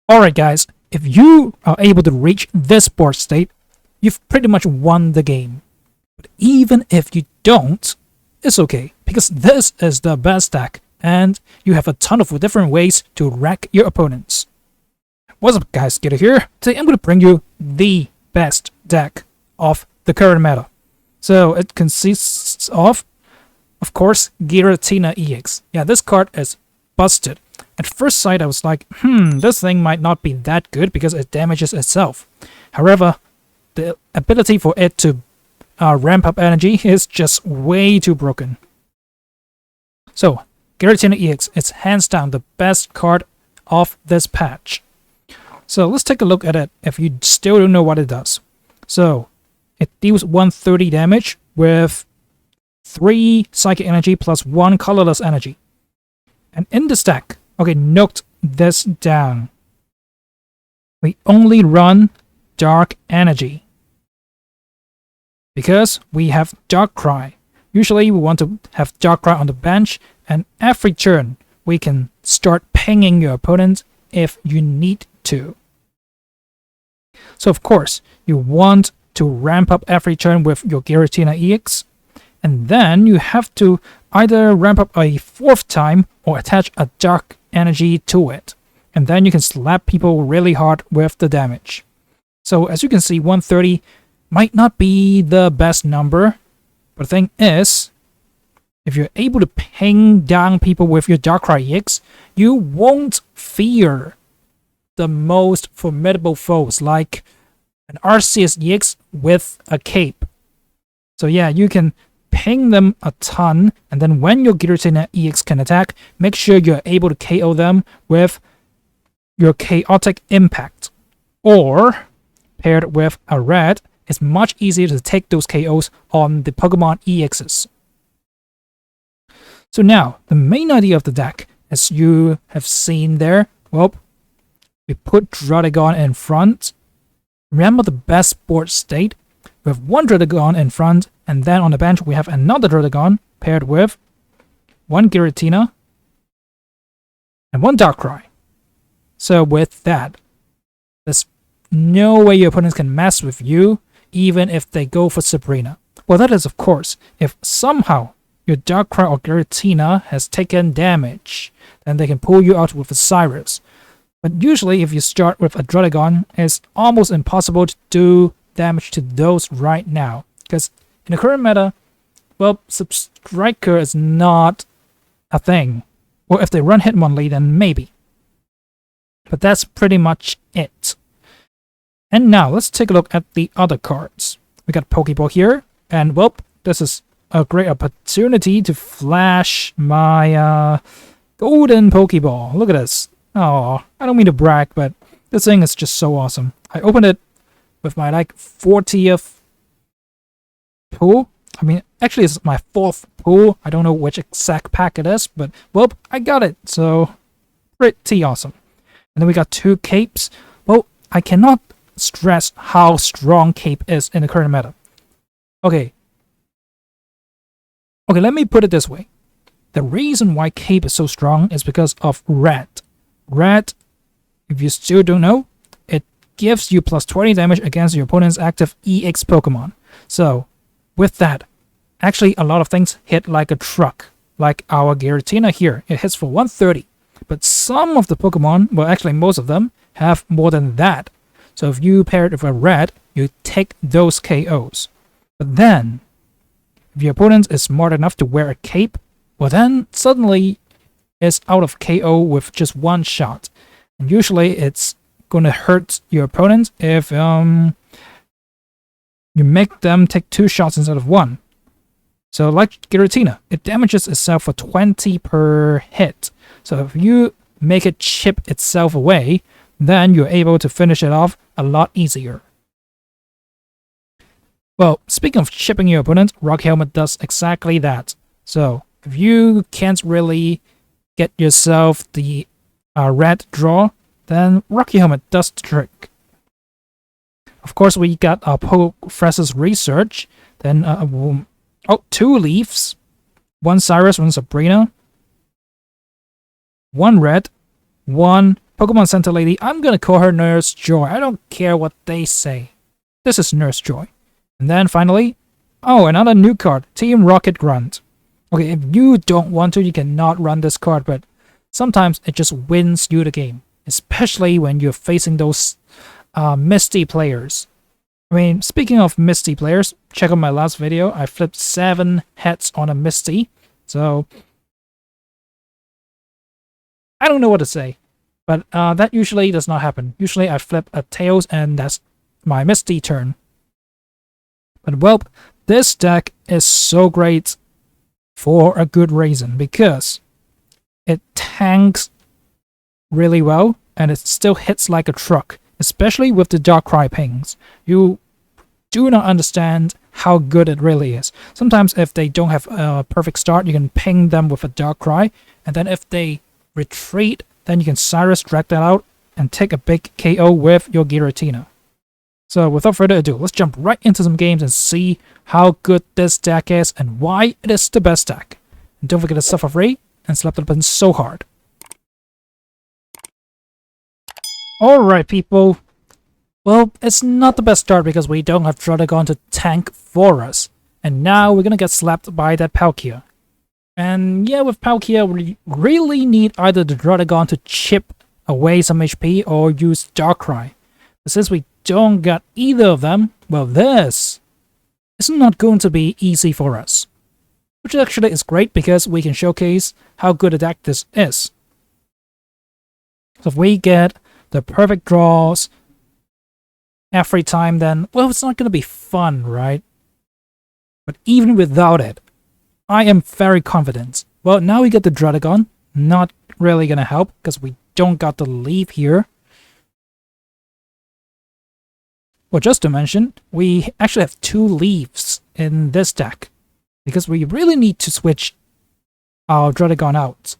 Alright guys, if you are able to reach this board state, you've pretty much won the game. But even if you don't, it's okay, because this is the best deck, and you have a ton of different ways to wreck your opponents. What's up guys, Gira here. Today I'm going to bring you the best deck of the current meta. So it consists of course, Giratina Ex. Yeah, this card is busted. At first sight, I was like, this thing might not be that good because it damages itself. However, the ability for it to ramp up energy is just way too broken. So, Giratina Ex is hands down the best card of this patch. So let's take a look at it if you still don't know what it does. So, it deals 130 damage with 3 psychic energy plus 1 colorless energy. And in this deck, okay, note this down. We only run dark energy because we have Darkrai. Usually we want to have Darkrai on the bench, and every turn we can start pinging your opponent if you need to. So of course, you want to ramp up every turn with your Giratina EX, and then you have to either ramp up a 4th time or attach a dark energy to it, and then you can slap people really hard with the damage. So as you can see, 130 might not be the best number, but the thing is, if you're able to ping down people with your Darkrai EX, you won't fear the most formidable foes like an Arceus EX with a cape. So yeah, you can ping them a ton, and then when your Giratina EX can attack, make sure you're able to KO them with your Chaotic Impact. Or, paired with a red, it's much easier to take those KOs on the Pokemon EXs. So now, the main idea of the deck, as you have seen there, well, we put Druddigon in front. Remember the best board state? We have one Druddigon in front, and then on the bench we have another Druddigon paired with one Giratina and one Darkrai. So with that, there's no way your opponents can mess with you, even if they go for Sabrina. Well, that is of course, if somehow your Darkrai or Giratina has taken damage, then they can pull you out with a Cyrus. But usually if you start with a Druddigon, it's almost impossible to do damage to those right now, because in the current meta, well, Striker is not a thing. Or if they run Hitmonlee, then maybe. But that's pretty much it. And now let's take a look at the other cards. We got Pokeball here, and well, this is a great opportunity to flash my golden Pokeball. Look at this. Oh, I don't mean to brag, but this thing is just so awesome. I opened it with my 40th pull. I mean, actually it's my 4th pull. I don't know which exact pack it is, but well, I got it, so pretty awesome. And then we got 2 capes. Well, I cannot stress how strong cape is in the current meta. Okay, let me put it this way. The reason why cape is so strong is because of red. Red, if you still don't know, it gives you plus 20 damage against your opponent's active EX Pokemon. So, with that, actually a lot of things hit like a truck. Like our Giratina here, it hits for 130. But some of the Pokemon, well actually most of them, have more than that. So if you pair it with a red, you take those KOs. But then, if your opponent is smart enough to wear a cape, well then suddenly it's out of KO with just one shot. And usually it's gonna hurt your opponent if you make them take 2 shots instead of 1. So like Giratina, it damages itself for 20 per hit. So if you make it chip itself away, then you're able to finish it off a lot easier. Well, speaking of chipping your opponent, Rock Helmet does exactly that. So if you can't really get yourself the red draw, then Rocky Helmet does the trick. Of course, we got our Professor's Research, then 2 Leaves, 1 Cyrus, 1 Sabrina, 1 red, 1 Pokemon Center Lady, I'm gonna call her Nurse Joy. I don't care what they say. This is Nurse Joy. And then finally, oh, another new card, Team Rocket Grunt. Okay, if you don't want to, you cannot run this card, but sometimes it just wins you the game, especially when you're facing those Misty players. I mean, speaking of Misty players, check out my last video. I flipped 7 heads on a Misty, so I don't know what to say. But that usually does not happen. Usually I flip a Tails and that's my Misty turn. But well, this deck is so great for a good reason, because it tanks really well and it still hits like a truck, especially with the Darkrai pings. You do not understand how good it really is. Sometimes if they don't have a perfect start, you can ping them with a Darkrai, and then if they retreat, then you can Cyrus drag that out and take a big KO with your Giratina. So without further ado, let's jump right into some games and see how good this deck is and why it is the best deck. And don't forget to suffer free and slap the button so hard. Alright people, well, it's not the best start because we don't have Druddigon to tank for us. And now we're gonna get slapped by that Palkia. And yeah, with Palkia, we really need either the Druddigon to chip away some HP or use Darkrai. But since we don't get either of them, well, this is not going to be easy for us. Which actually is great because we can showcase how good a deck this is. So if we get the perfect draws every time, then, well, it's not going to be fun, right? But even without it, I am very confident. Well, now we get the Druddigon. Not really going to help because we don't got the leaf here. Well, just to mention, we actually have 2 leaves in this deck because we really need to switch our Druddigon out.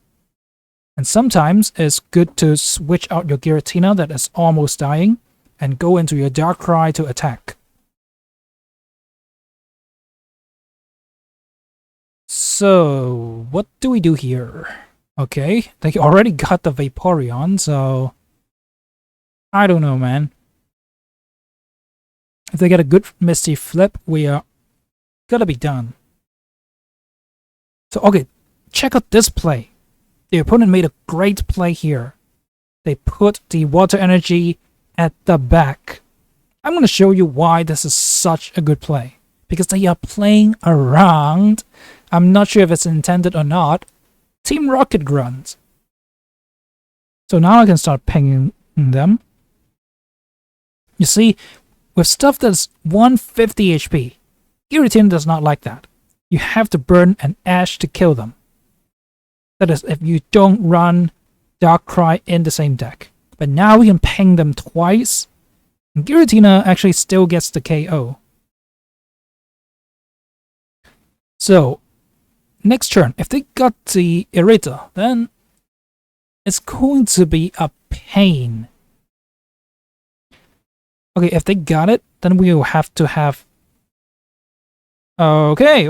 And sometimes it's good to switch out your Giratina that is almost dying and go into your Darkrai to attack. So, what do we do here? Okay, they already got the Vaporeon, so I don't know, man. If they get a good Misty flip, we are gonna be done. So, okay, check out this play. The opponent made a great play here. They put the water energy at the back. I'm gonna show you why this is such a good play. Because they are playing around. I'm not sure if it's intended or not. Team Rocket Grunt. So now I can start pinging them. You see, with stuff that's 150 HP, Giratina does not like that. You have to burn an Ash to kill them. That is, if you don't run Darkrai in the same deck. But now we can ping them twice, and Giratina actually still gets the KO. So, next turn, if they got the Irita, then it's going to be a pain. Okay, if they got it, then we will have to have... Okay,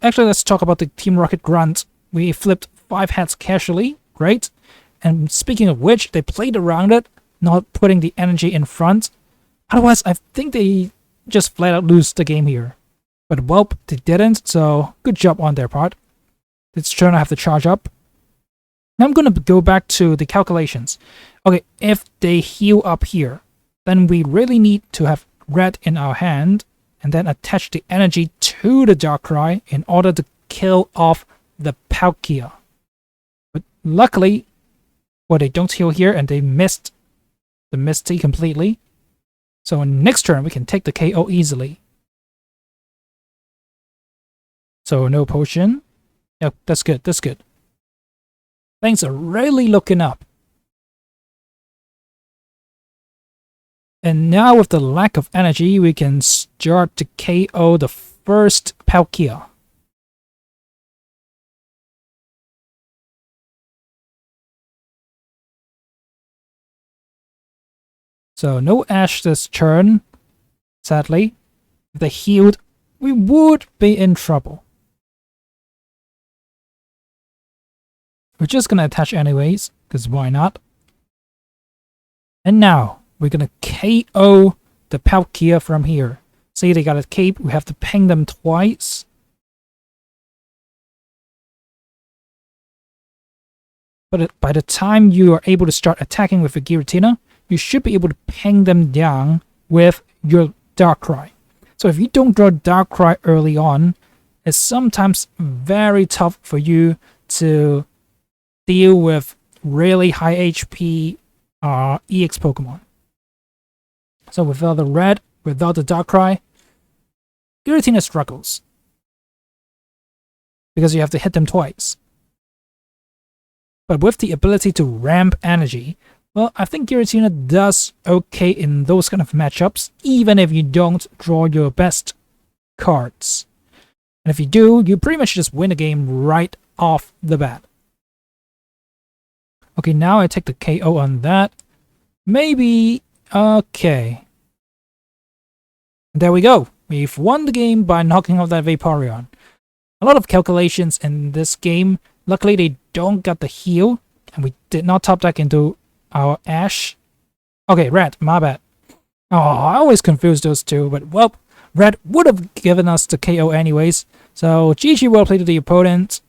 actually let's talk about the Team Rocket Grunt. We flipped 5 heads casually, great. And speaking of which, they played around it, not putting the energy in front. Otherwise, I think they just flat out lose the game here. But well, they didn't, so good job on their part. This turn I have to charge up. Now I'm going to go back to the calculations. Okay, if they heal up here, then we really need to have red in our hand and then attach the energy to the Darkrai in order to kill off the Palkia. But luckily, well, they don't heal here and they missed the Misty completely. So next turn we can take the KO easily. So no potion. Yep, that's good, that's good. Things are really looking up. And now with the lack of energy, we can start to KO the first Palkia. So no Ash this turn, sadly. If they healed, we would be in trouble. We're just gonna attach anyways, because why not? And now we're gonna KO the Palkia from here. See, they got a cape. We have to ping them twice. But by the time you are able to start attacking with the Giratina, you should be able to ping them down with your Darkrai. So if you don't draw Darkrai early on, it's sometimes very tough for you to deal with really high HP EX Pokemon. So without the red, without the Darkrai, Giratina struggles. Because you have to hit them twice. But with the ability to ramp energy, well, I think Giratina does okay in those kind of matchups, even if you don't draw your best cards. And if you do, you pretty much just win the game right off the bat. Okay, now I take the KO on that. Maybe... okay. There we go. We've won the game by knocking off that Vaporeon. A lot of calculations in this game. Luckily, they don't get the heal, and we did not top deck into our Ash. Okay, Red, my bad. Oh, I always confuse those two, but well, Red would have given us the KO anyways. So, GG well played to the opponent.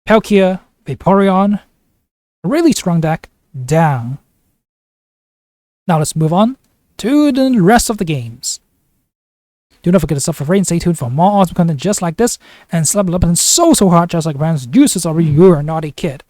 Palkia, Vaporeon, a really strong deck, down. Now let's move on to the rest of the games. Do not forget to subscribe and stay tuned for more awesome content just like this, and slap the button so hard just like Brand's uses or you're a naughty kid.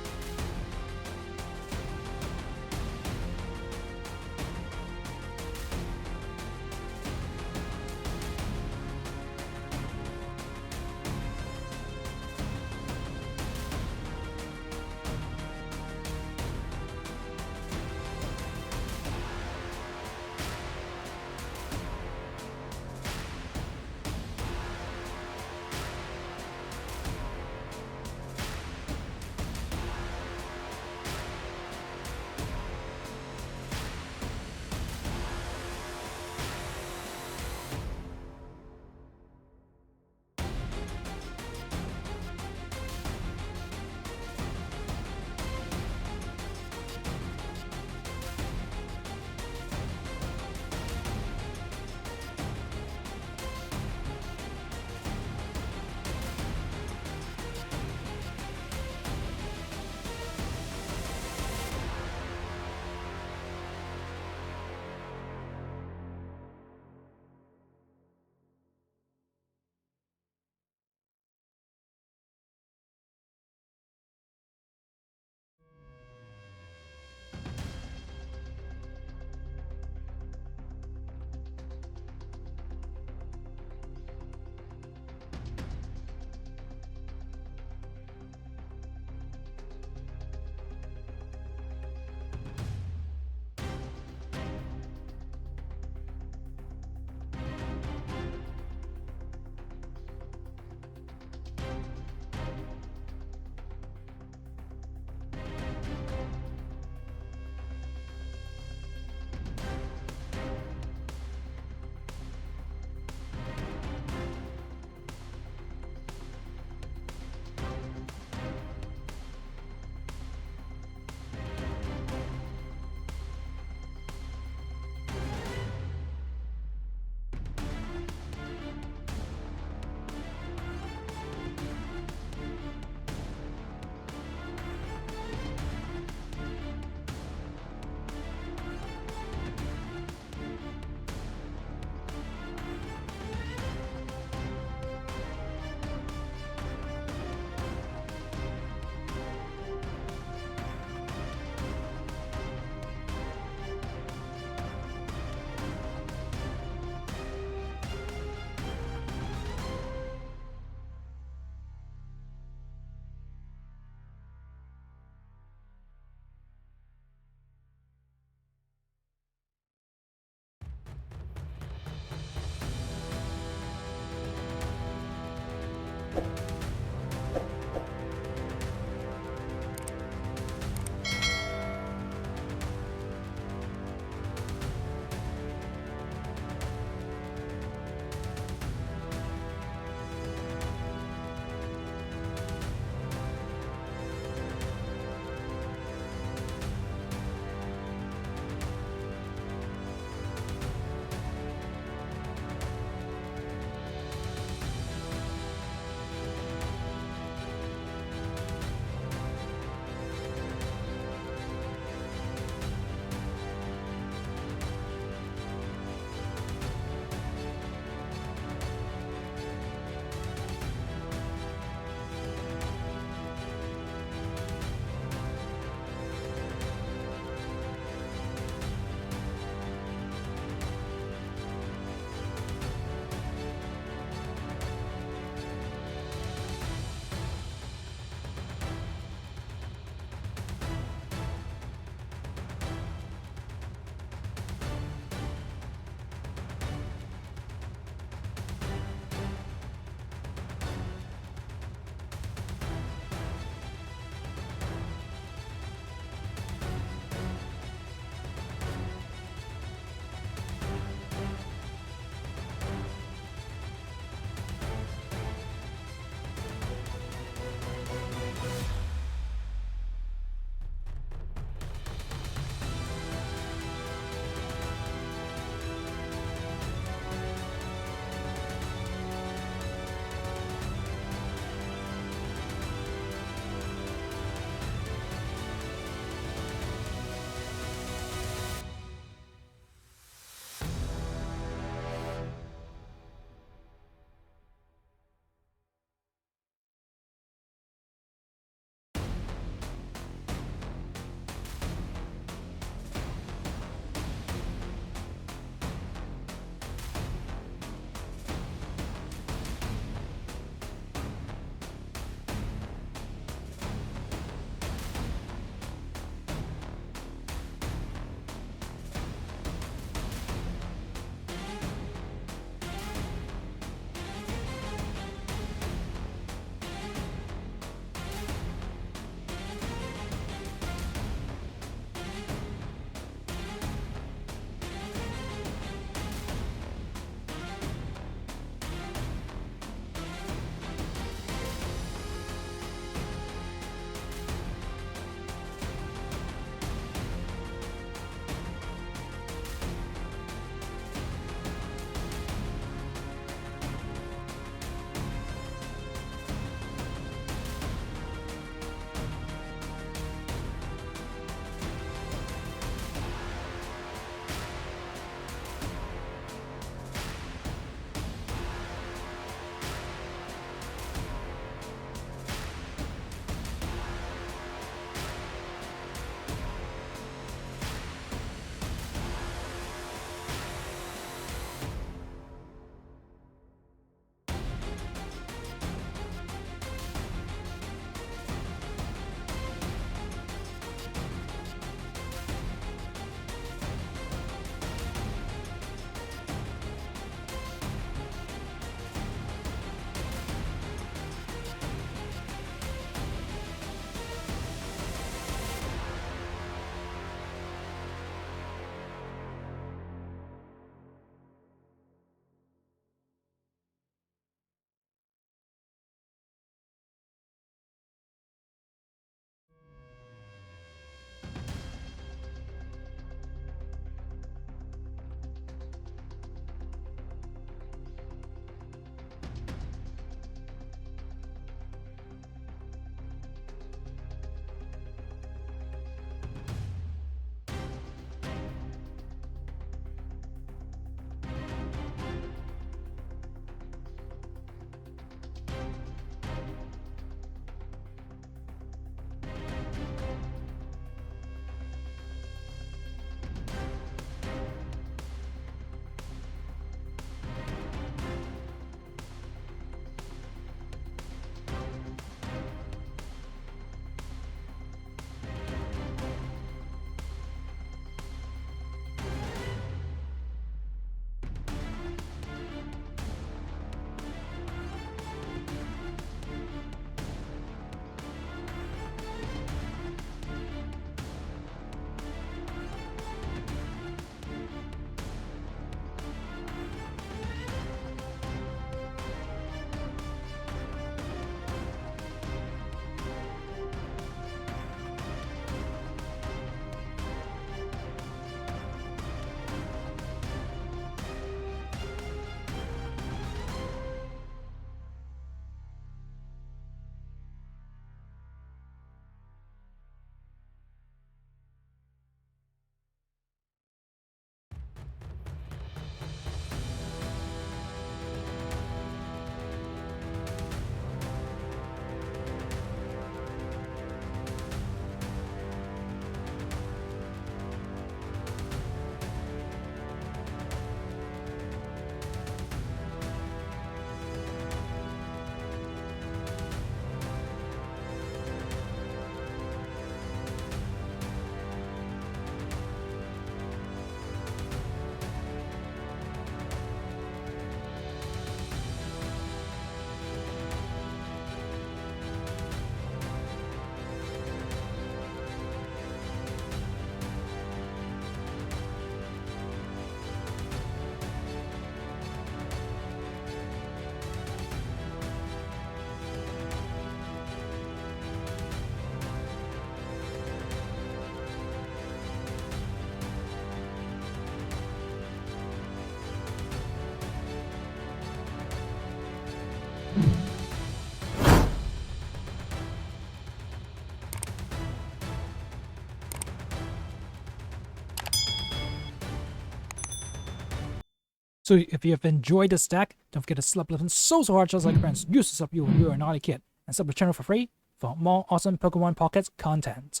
So if you have enjoyed this deck, don't forget to slap the button so hard just like your parents used to slap you when you were a naughty kid. And sub the channel for free for more awesome Pokemon Pocket content.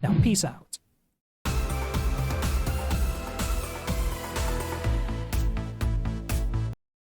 Now peace out.